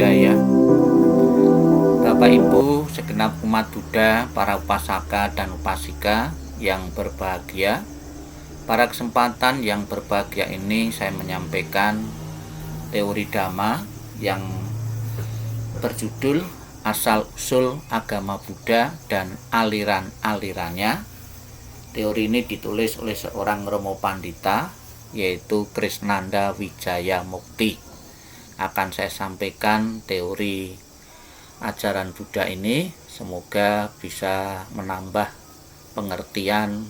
budaya. Bapak Ibu, segenap umat Buddha, para upasaka dan upasika yang berbahagia, pada kesempatan yang berbahagia ini saya menyampaikan teori Dhamma yang berjudul Asal-usul Agama Buddha dan Aliran-alirannya. Teori ini ditulis oleh seorang Romo Pandita, yaitu Krisnanda Wijaya Mukti. Akan saya sampaikan teori ajaran Buddha ini, semoga bisa menambah pengertian,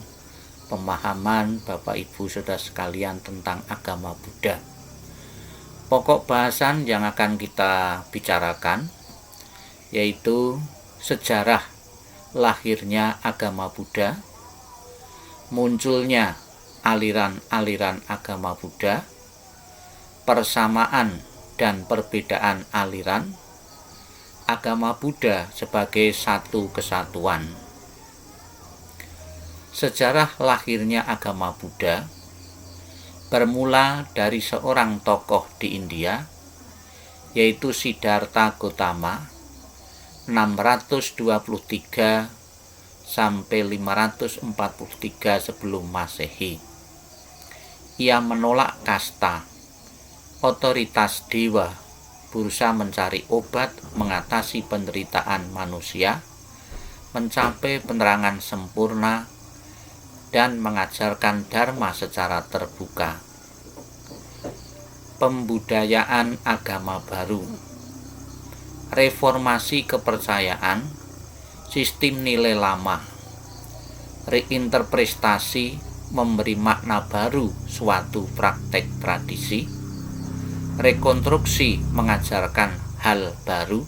pemahaman Bapak Ibu Saudara sekalian tentang agama Buddha. Pokok bahasan yang akan kita bicarakan yaitu sejarah lahirnya agama Buddha, munculnya aliran-aliran agama Buddha, persamaan dan perbedaan aliran, agama Buddha sebagai satu kesatuan. Sejarah lahirnya agama Buddha bermula dari seorang tokoh di India, yaitu Siddhartha Gautama, 623 sampai 543 sebelum Masehi. Ia menolak kasta, otoritas dewa, berusaha mencari obat mengatasi penderitaan manusia, mencapai penerangan sempurna, dan mengajarkan dharma secara terbuka. Pembudayaan agama baru, reformasi kepercayaan, sistem nilai lama, reinterpretasi memberi makna baru suatu praktek tradisi, rekonstruksi mengajarkan hal baru,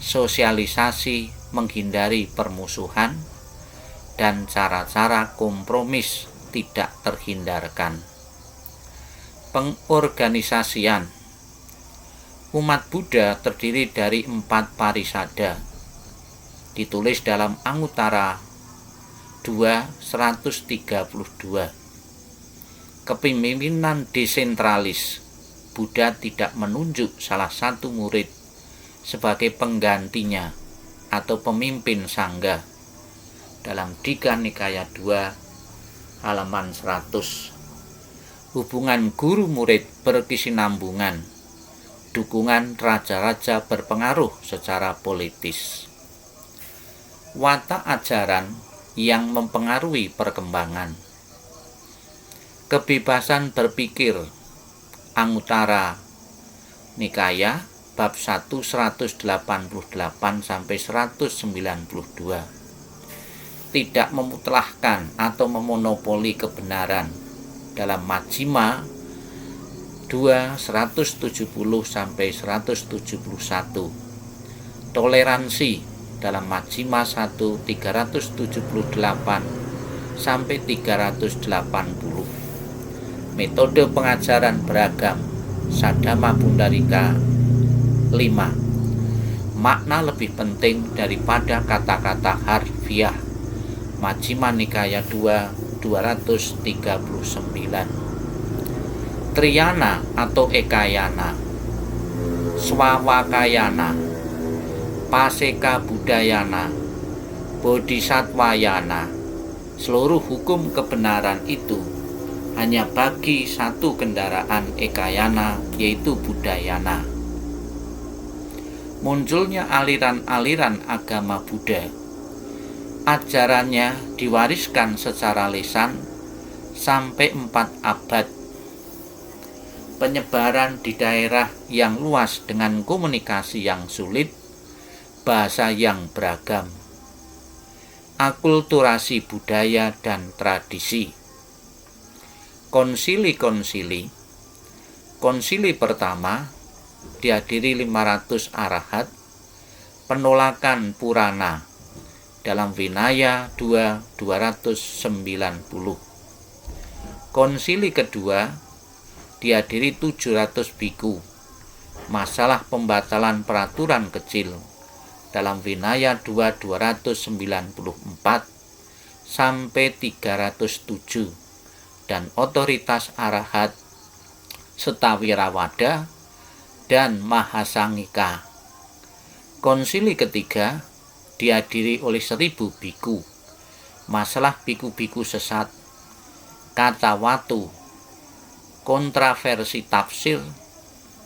sosialisasi menghindari permusuhan, dan cara-cara kompromis tidak terhindarkan. Pengorganisasian umat Buddha terdiri dari 4 parisada, ditulis dalam Anguttara 2:132. Kepemimpinan desentralis. Buddha tidak menunjuk salah satu murid sebagai penggantinya atau pemimpin sangga. Dalam Digha Nikaya 2 halaman 100. Hubungan guru murid berkesinambungan. Dukungan raja-raja berpengaruh secara politis. Watak ajaran yang mempengaruhi perkembangan. Kebebasan berpikir. Anguttara Nikaya bab 1 188 sampai 192. Tidak memutlakkan atau memonopoli kebenaran. Dalam Majjhima 2 170 sampai 171. Toleransi dalam Majjhima 1 378 sampai 380. Metode pengajaran beragam. Saddhamma Pundarika 5. Makna lebih penting daripada kata-kata harfiah. Majjhima Nikaya 2 239. Triyana atau Ekayana, Swawakayana, Paseka Budayana, Bodhisattvayana. Seluruh hukum kebenaran itu hanya bagi satu kendaraan Ekayana, yaitu Buddhayana. Munculnya aliran-aliran agama Buddha. Ajarannya diwariskan secara lisan sampai 4 abad. Penyebaran di daerah yang luas dengan komunikasi yang sulit, bahasa yang beragam. Akulturasi budaya dan tradisi. Konsili-konsili. Konsili pertama dihadiri 500 arahat, penolakan Purana dalam Vinaya 2 290. Konsili kedua dihadiri 700 biku, masalah pembatalan peraturan kecil dalam Vinaya 2 294 sampai 307, dan otoritas arahat Setawirawada dan Mahasangika. Konsili ketiga dihadiri oleh 1000 biku. Masalah biku-biku sesat, kata watu, kontraversi tafsir,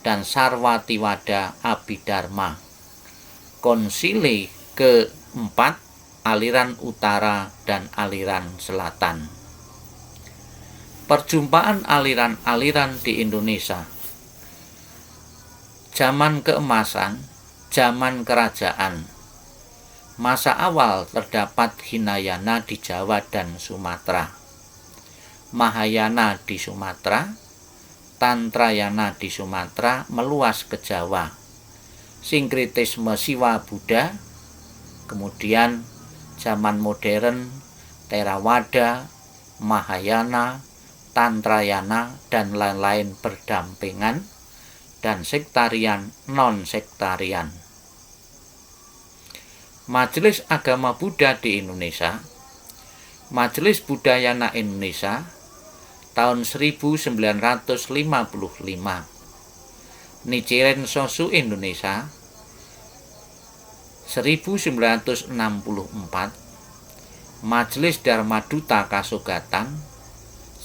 dan Sarwatiwada Abhidharma. Konsili keempat, aliran utara dan aliran selatan. Perjumpaan aliran-aliran di Indonesia. Zaman keemasan, zaman kerajaan. Masa awal terdapat Hinayana di Jawa dan Sumatera, Mahayana di Sumatera, Tantrayana di Sumatera meluas ke Jawa, sinkretisme Siwa Buddha, kemudian zaman modern Theravada, Mahayana, Tantrayana, dan lain-lain berdampingan, dan sektarian non-sektarian. Majelis Agama Buddha di Indonesia, Majelis Buddhayana Indonesia, tahun 1955. Nichiren Shoshu Indonesia, 1964. Majelis Dharma Duta Kasogatan,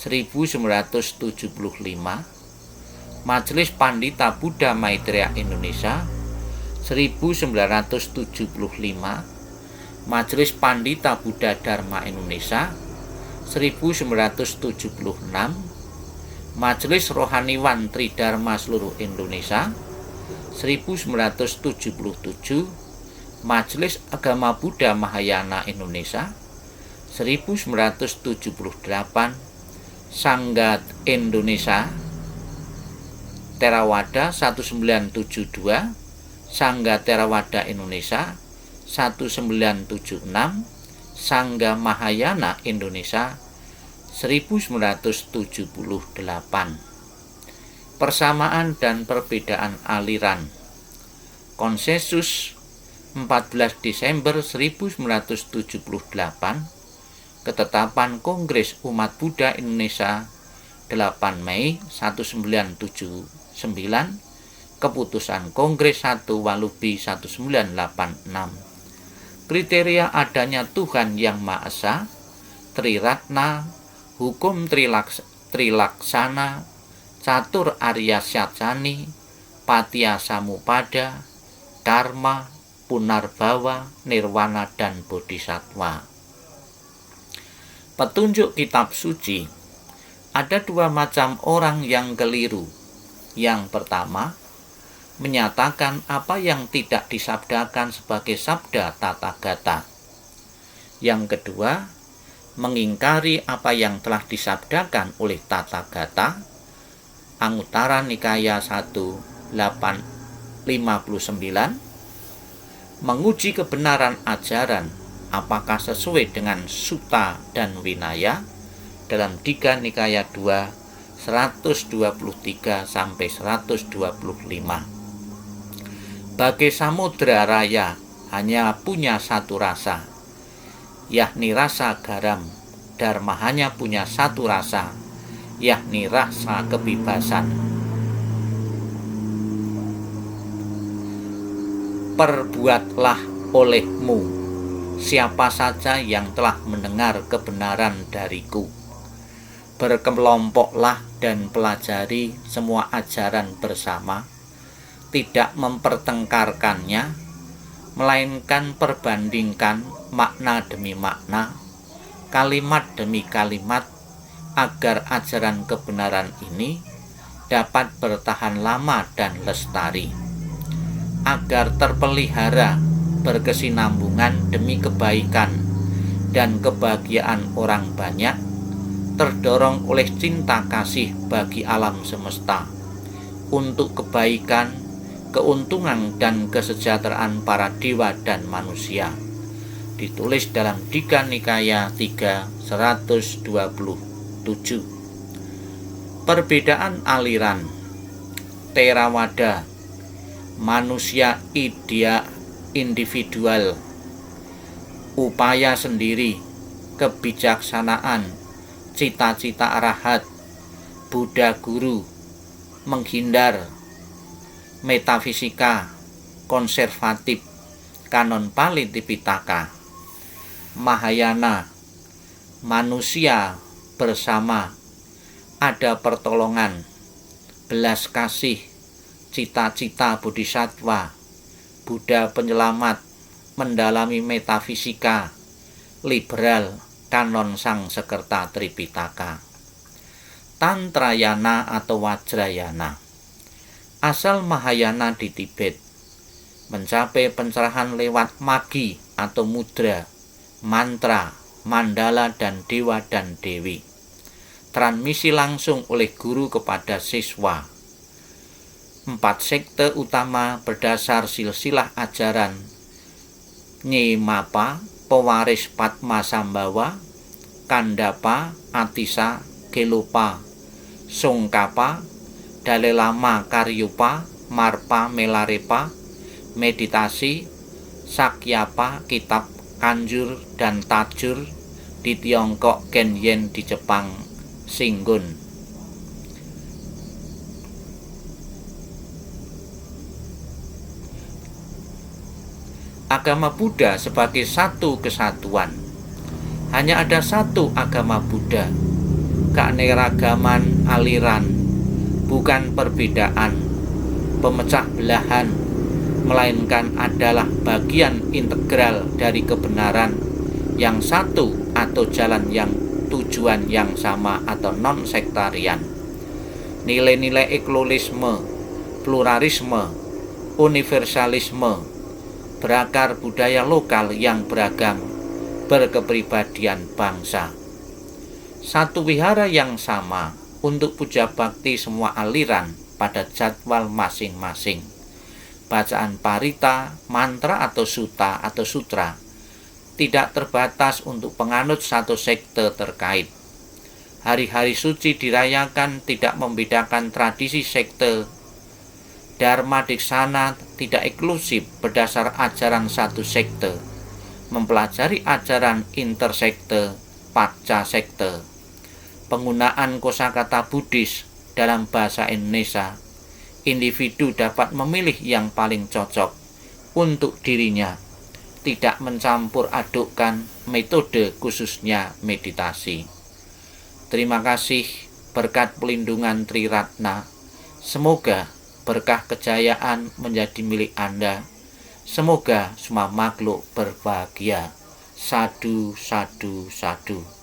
1975. Majelis Pandita Buddha Maitreya Indonesia, 1975. Majelis Pandita Buddha Dharma Indonesia, 1976. Majelis Rohaniwan Tridharma Seluruh Indonesia, 1977. Majelis Agama Buddha Mahayana Indonesia, 1978. Sanggat Indonesia Theravada 1972, Sangga Theravada Indonesia 1976, Sangga Mahayana Indonesia 1978. Persamaan dan perbedaan aliran. Konsensus 14 Desember 1978, Ketetapan Kongres Umat Buddha Indonesia 8 Mei 1979, Keputusan Kongres 1 Walubi 1986. Kriteria adanya Tuhan Yang Maha Esa, Triratna, Hukum Trilaksana, Catur Arya Syacani, Patya Samupada, Karma, Punarbawa, Nirwana, dan Bodhisattva. Petunjuk kitab suci. Ada dua macam orang yang keliru. Yang pertama, menyatakan apa yang tidak disabdakan sebagai sabda Tathagata. Yang kedua, mengingkari apa yang telah disabdakan oleh Tathagata. Anguttara Nikaya 1.859, menguji kebenaran ajaran apakah sesuai dengan Sutta dan Vinaya dalam Digha Nikaya 2 123 sampai 125. Bagai samudra raya hanya punya satu rasa, yakni rasa garam. Dharma hanya punya satu rasa, yakni rasa kebebasan. Perbuatlah olehmu siapa saja yang telah mendengar kebenaran dariku. Berkelompoklah dan pelajari semua ajaran bersama, tidak mempertengkarkannya, melainkan perbandingkan makna demi makna, kalimat demi kalimat, agar ajaran kebenaran ini dapat bertahan lama dan lestari, agar terpelihara berkesinambungan demi kebaikan dan kebahagiaan orang banyak, terdorong oleh cinta kasih bagi alam semesta, untuk kebaikan, keuntungan, dan kesejahteraan para dewa dan manusia. Ditulis dalam Digha Nikaya 3 127. Perbedaan aliran. Theravada, manusia individual, upaya sendiri, kebijaksanaan, cita-cita arahat, Buddha guru, menghindar, metafisika konservatif kanon Pali Tipitaka, Mahayana manusia bersama, ada pertolongan, belas kasih, cita-cita bodhisattva, Buddha penyelamat, mendalami metafisika, liberal, kanon Sang Sekerta Tripitaka. Tantrayana atau Wajrayana, asal Mahayana di Tibet, mencapai pencerahan lewat magi atau mudra, mantra, mandala dan dewa dan dewi. Transmisi langsung oleh guru kepada siswa. 4 sekte utama berdasar silsilah ajaran Nyemapa, pewaris Padmasambhava, Kandapa, Atisa, Gelopa, Songkapa, Dalai Lama Karyupa, Marpa Melarepa, meditasi, Sakyapa, kitab Kanjur dan Tajur di Tiongkok, Genyen di Jepang, Singgun. Agama Buddha sebagai satu kesatuan. Hanya ada satu agama Buddha. Keanekaragaman aliran, bukan perbedaan, pemecah belahan, melainkan adalah bagian integral dari kebenaran yang satu atau jalan yang tujuan yang sama atau non-sektarian. Nilai-nilai ekologisme, pluralisme, universalisme, berakar budaya lokal yang beragam, berkepribadian bangsa. Satu wihara yang sama untuk puja bakti semua aliran pada jadwal masing-masing. Bacaan parita, mantra atau sutta atau sutra tidak terbatas untuk penganut satu sekte terkait. Hari-hari suci dirayakan tidak membedakan tradisi sekte. Dharma Diksana tidak eksklusif berdasar ajaran satu sekte. Mempelajari ajaran intersekte, pasca sekte. Penggunaan kosakata Buddhis dalam bahasa Indonesia, individu dapat memilih yang paling cocok untuk dirinya, tidak mencampur adukkan metode khususnya meditasi. Terima kasih berkat pelindungan Triratna. Semoga berkah kejayaan menjadi milik Anda. Semoga semua makhluk berbahagia. Sadu, sadu, sadu.